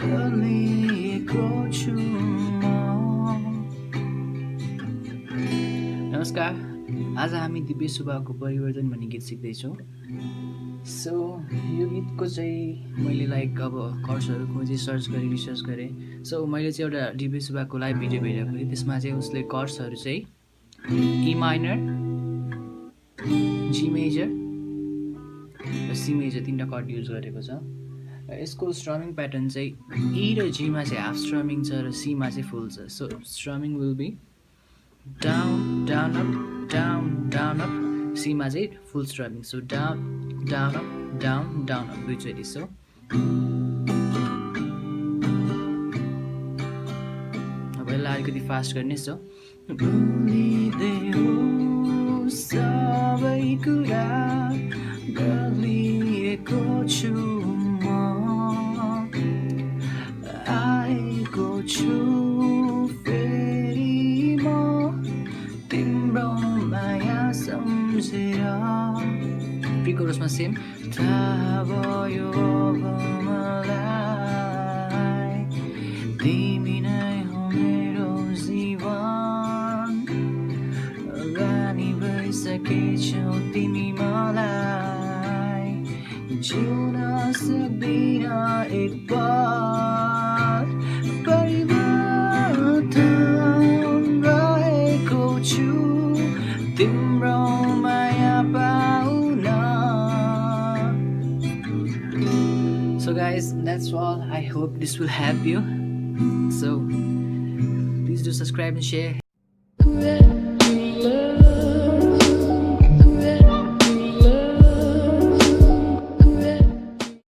बदलिएको छु म। नमस्कार, आज हामी दिव्य सुब्बाको परिवर्तन भन्ने गीत सिक्दैछौँ। सो यो गीतको चाहिँ मैले अब कर्सहरू खोजेँ, सर्च गरेँ, रिसर्च गरेँ। सो मैले चाहिँ एउटा दिव्य सुब्बाको लाइभ भिडियो हेरेको थिएँ। त्यसमा चाहिँ उसले कर्सहरू चाहिँ ई माइनर, जी मेजर र सी मेजर तिनवटा कर्ड युज गरेको छ। र यसको स्ट्रमिङ प्याटर्न चाहिँ ई र जीमा चाहिँ हाफ स्ट्रमिङ छ र सीमा चाहिँ फुल छ। So strumming will be down down up down down up, सीमा चाहिँ full strumming. So down down up down down up दुईचोटि। सो अब यसलाई अलिकति फास्ट गर्ने। सो भुलिदेऊ सबै कुरा, बदलिएको छु म, आएको छु फेरि म तिम्रो माया सम्झेर। प्रिकोरसमा सेम। थाहा भयो अब मलाई तिमी नै हो मेरो जीवन, बानी भइसकेछौ तिमी मलाई, जिउन सक्दिन एक पल, परिवर्तन रहेको छु तिम्रो माया पाउन। So guys, that's all. I hope this will help you. So please do subscribe and share.